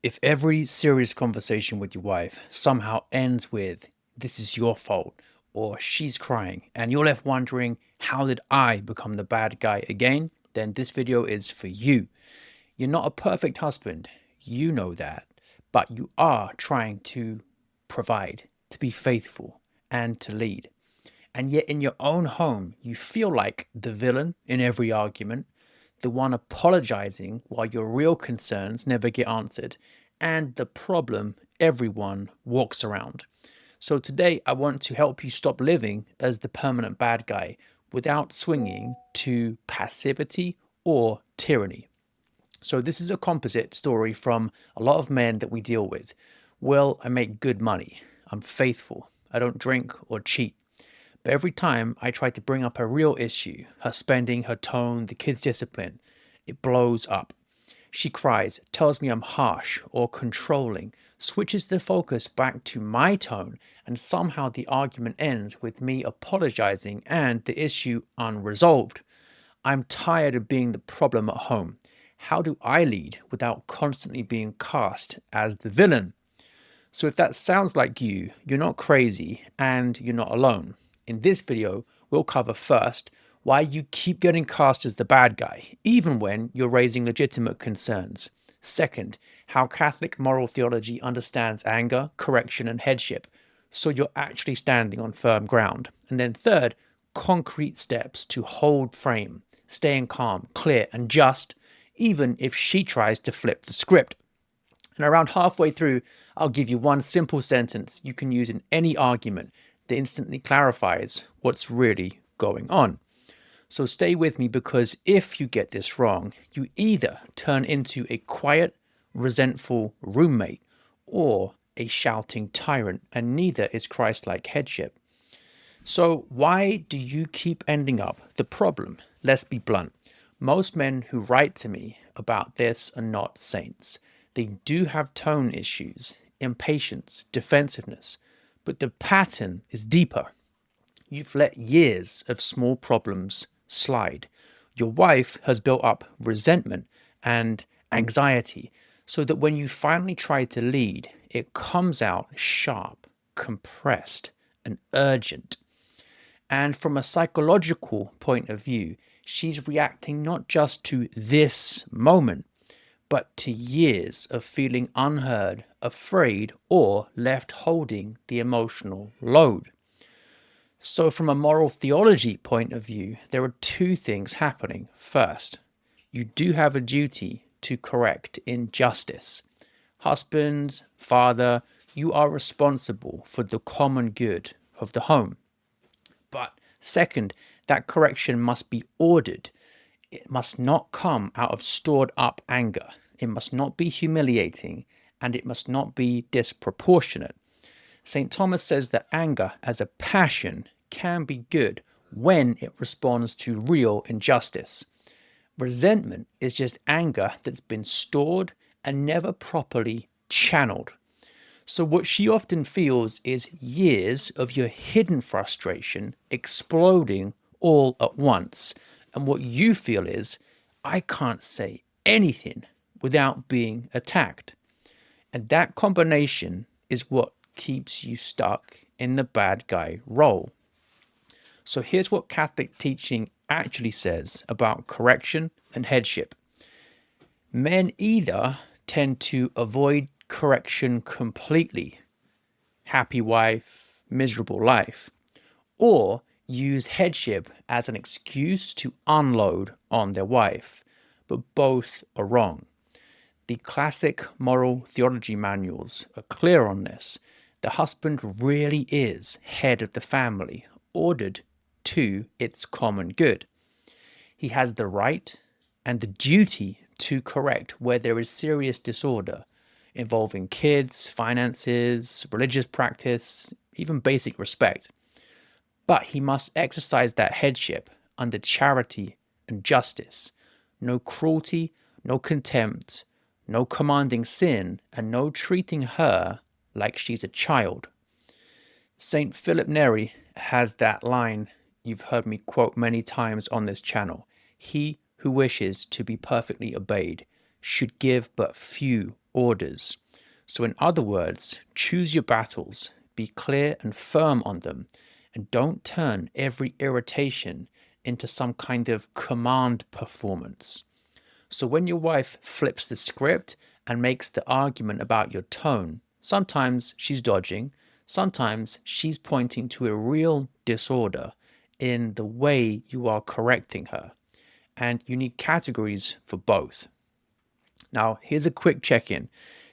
If every serious conversation with your wife somehow ends with, "This is your fault," or "She's crying," and you're left wondering, "How did I become the bad guy again?" then this video is for you. You're not a perfect husband, you know that, but you are trying to provide, to be faithful, and to lead. And yet, in your own home, you feel like the villain in every argument, the one apologizing while your real concerns never get answered, and the problem everyone walks around. So, today I want to help you stop living as the permanent bad guy without swinging to passivity or tyranny. So, this is a composite story from a lot of men that we deal with. Well, I make good money, I'm faithful, I don't drink or cheat. But every time I try to bring up a real issue, her spending, her tone, the kids' discipline, it blows up. She cries, tells me I'm harsh or controlling, switches the focus back to my tone, and somehow the argument ends with me apologizing and the issue unresolved. I'm tired of being the problem at home. How do I lead without constantly being cast as the villain? So if that sounds like you, you're not crazy and you're not alone. In this video, we'll cover first why you keep getting cast as the bad guy, even when you're raising legitimate concerns. Second, how Catholic moral theology understands anger, correction, and headship, so you're actually standing on firm ground. And then third, concrete steps to hold frame, staying calm, clear, and just, even if she tries to flip the script. And around halfway through, I'll give you one simple sentence you can use in any argument that instantly clarifies what's really going on. So stay with me, because if you get this wrong, you either turn into a quiet, resentful roommate or a shouting tyrant, and neither is Christ-like headship. So why do you keep ending up the problem? Let's be blunt. Most men who write to me about this are not saints. They do have tone issues, impatience, defensiveness, but the pattern is deeper. You've let years of small problems slide. Your wife has built up resentment and anxiety, so that when you finally try to lead, it comes out sharp, compressed, and urgent. And from a psychological point of view, she's reacting not just to this moment, but to years of feeling unheard, afraid, or left holding the emotional load. So, from a moral theology point of view, there are two things happening. First, you do have a duty to correct injustice. Husband, father, you are responsible for the common good of the home. But second, that correction must be ordered. It must not come out of stored up anger. It must not be humiliating, and it must not be disproportionate. St. Thomas says that anger as a passion can be good when it responds to real injustice. Resentment is just anger that's been stored and never properly channeled. So, what she often feels is years of your hidden frustration exploding all at once. And what you feel is, I can't say anything without being attacked. And that combination is what keeps you stuck in the bad guy role. So, here's what Catholic teaching actually says about correction and headship. Men either tend to avoid correction completely, happy wife, miserable life, or use headship as an excuse to unload on their wife. But both are wrong. The classic moral theology manuals are clear on this. The husband really is head of the family, ordered to its common good. He has the right and the duty to correct where there is serious disorder involving kids, finances, religious practice, even basic respect. But he must exercise that headship under charity and justice. No cruelty, no contempt, no commanding sin, and no treating her like she's a child. St. Philip Neri has that line you've heard me quote many times on this channel. He who wishes to be perfectly obeyed should give but few orders. So, in other words, choose your battles, be clear and firm on them, and don't turn every irritation into some kind of command performance. So, when your wife flips the script and makes the argument about your tone, sometimes she's dodging, sometimes she's pointing to a real disorder in the way you are correcting her. And you need categories for both. Now, here's a quick check in.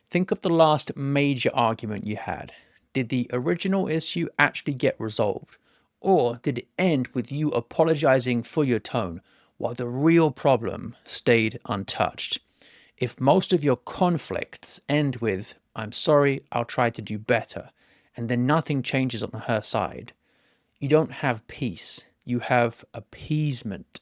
Think of the last major argument you had. Did the original issue actually get resolved? Or did it end with you apologizing for your tone while the real problem stayed untouched? If most of your conflicts end with, I'm sorry, I'll try to do better, and then nothing changes on her side, you don't have peace, you have appeasement.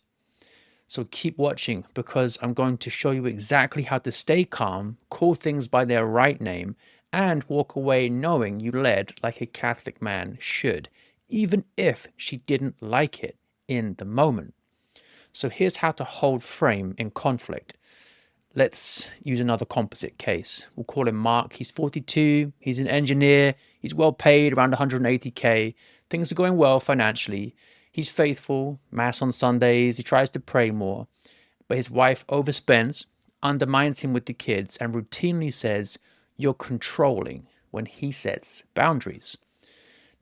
So keep watching because I'm going to show you exactly how to stay calm, call things by their right name, and walk away knowing you led like a Catholic man should, even if she didn't like it in the moment. So here's how to hold frame in conflict. Let's use another composite case. We'll call him Mark. He's 42. He's an engineer. He's well paid, around 180K. Things are going well financially. He's faithful, mass on Sundays. He tries to pray more. But his wife overspends, undermines him with the kids, and routinely says, "You're controlling," when he sets boundaries.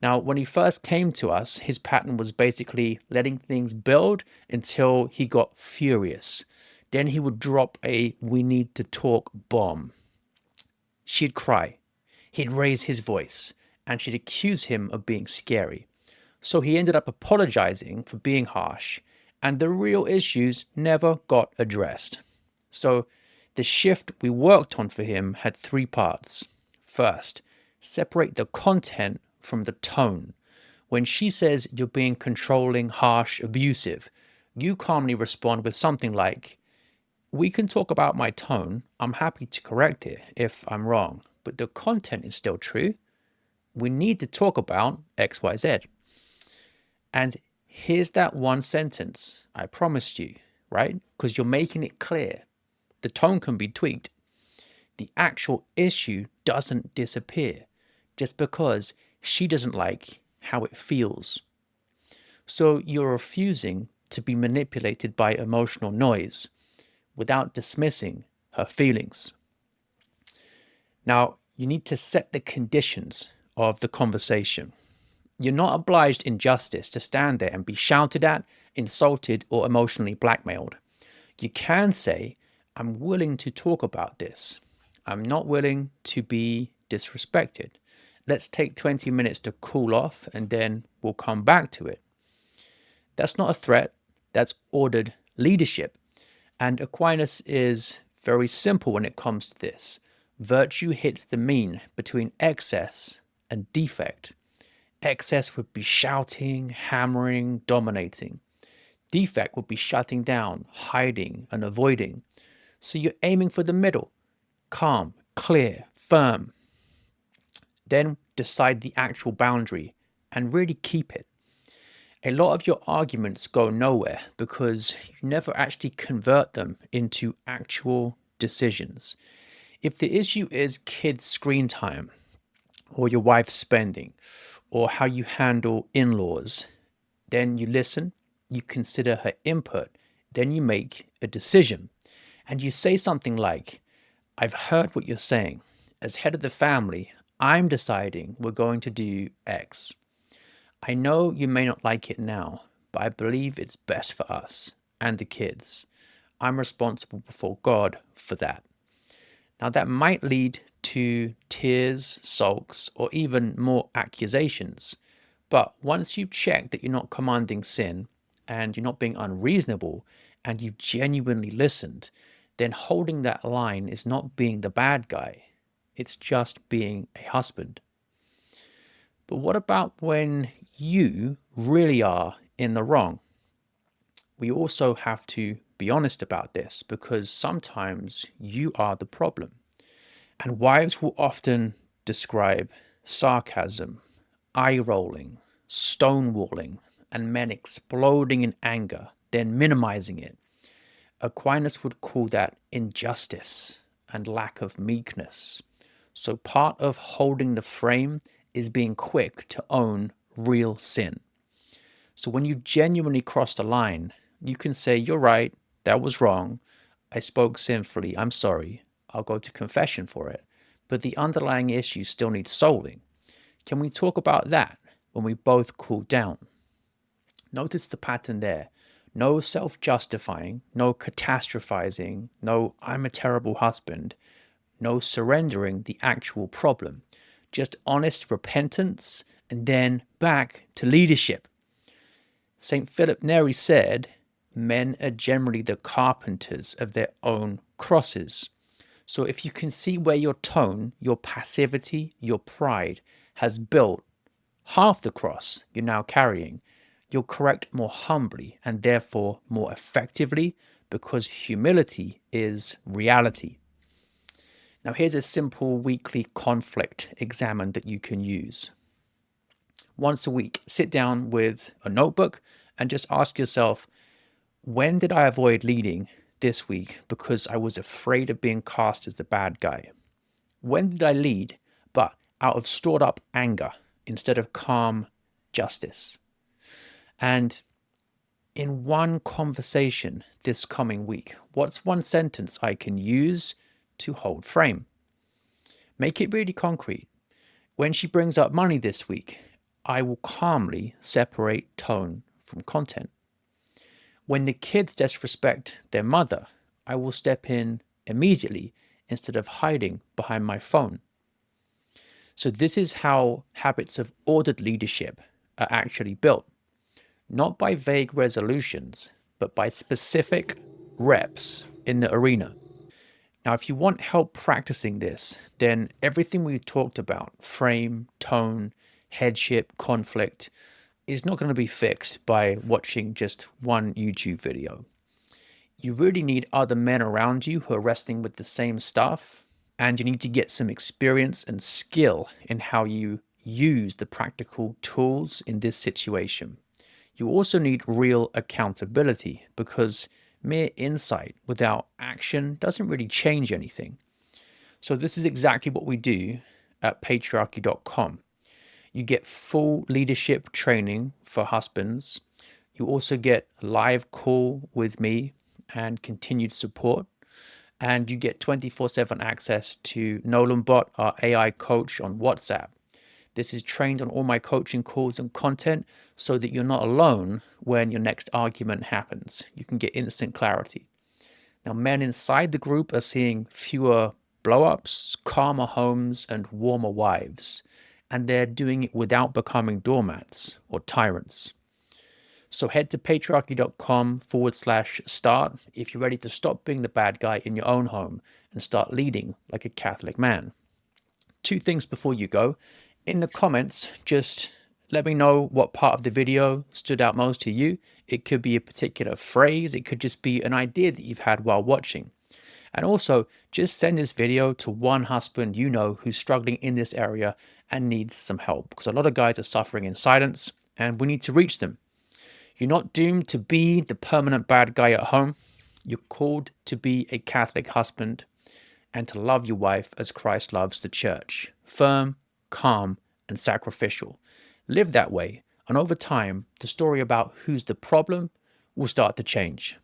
Now, when he first came to us, his pattern was basically letting things build until he got furious. Then he would drop a "we need to talk" bomb. She'd cry. He'd raise his voice, and she'd accuse him of being scary. So he ended up apologizing for being harsh, and the real issues never got addressed. So the shift we worked on for him had three parts. First, separate the content from the tone. When she says you're being controlling, harsh, abusive, you calmly respond with something like, "We can talk about my tone. I'm happy to correct it if I'm wrong, but the content is still true. We need to talk about XYZ." And here's that one sentence I promised you, right? Because you're making it clear. The tone can be tweaked. The actual issue doesn't disappear just because she doesn't like how it feels. So you're refusing to be manipulated by emotional noise without dismissing her feelings. Now, you need to set the conditions of the conversation. You're not obliged in justice to stand there and be shouted at, insulted, or emotionally blackmailed. You can say, "I'm willing to talk about this. I'm not willing to be disrespected. Let's take 20 minutes to cool off and then we'll come back to it." That's not a threat, that's ordered leadership. And Aquinas is very simple when it comes to this. Virtue hits the mean between excess and defect. Excess would be shouting, hammering, dominating. Defect would be shutting down, hiding, and avoiding. So you're aiming for the middle, calm, clear, firm. Then decide the actual boundary and really keep it. A lot of your arguments go nowhere because you never actually convert them into actual decisions. If the issue is kids' screen time, or your wife's spending, or how you handle in-laws, then you listen, you consider her input, then you make a decision. And you say something like, "I've heard what you're saying. As head of the family, I'm deciding we're going to do X. I know you may not like it now, but I believe it's best for us and the kids. I'm responsible before God for that." Now, that might lead to tears, sulks, or even more accusations. But once you've checked that you're not commanding sin and you're not being unreasonable and you've genuinely listened, then holding that line is not being the bad guy. It's just being a husband. But what about when you really are in the wrong? We also have to be honest about this because sometimes you are the problem. And wives will often describe sarcasm, eye rolling, stonewalling, and men exploding in anger, then minimizing it. Aquinas would call that injustice, and lack of meekness. So part of holding the frame is being quick to own real sin. So when you genuinely cross the line, you can say, "You're right, that was wrong. I spoke sinfully. I'm sorry. I'll go to confession for it." But the underlying issue still needs solving. Can we talk about that when we both cool down? Notice the pattern there. No self justifying, no catastrophizing, no "I'm a terrible husband," no surrendering the actual problem. Just honest repentance and then back to leadership. St. Philip Neri said, "Men are generally the carpenters of their own crosses." So if you can see where your tone, your passivity, your pride has built half the cross you're now carrying, you'll correct more humbly and therefore more effectively, because humility is reality. Now here's a simple weekly conflict examine that you can use. Once a week, sit down with a notebook and just ask yourself, when did I avoid leading this week because I was afraid of being cast as the bad guy? When did I lead, but out of stored up anger instead of calm justice? And in one conversation this coming week, what's one sentence I can use to hold frame? Make it really concrete. When she brings up money this week, I will calmly separate tone from content. When the kids disrespect their mother, I will step in immediately instead of hiding behind my phone. So this is how habits of ordered leadership are actually built. Not by vague resolutions, but by specific reps in the arena. Now, if you want help practicing this, then everything we've talked about, frame, tone, headship, conflict, is not going to be fixed by watching just one YouTube video. You really need other men around you who are wrestling with the same stuff, and you need to get some experience and skill in how you use the practical tools in this situation. You also need real accountability, because mere insight without action doesn't really change anything. So this is exactly what we do at patriarchy.com. You get full leadership training for husbands. You also get a live call with me and continued support. And you get 24/7 access to NolanBot, our AI coach on WhatsApp. This is trained on all my coaching calls and content so that you're not alone when your next argument happens. You can get instant clarity. Now, men inside the group are seeing fewer blow-ups, calmer homes, and warmer wives. And they're doing it without becoming doormats or tyrants. So head to patriarchy.com/start if you're ready to stop being the bad guy in your own home and start leading like a Catholic man. Two things before you go. In the comments, just let me know what part of the video stood out most to you. It could be a particular phrase. It could just be an idea that you've had while watching. And also, just send this video to one husband you know who's struggling in this area and needs some help, because a lot of guys are suffering in silence and we need to reach them. You're not doomed to be the permanent bad guy at home. You're called to be a Catholic husband and to love your wife as Christ loves the church. Firm, calm, and sacrificial. Live that way, and over time, the story about who's the problem will start to change.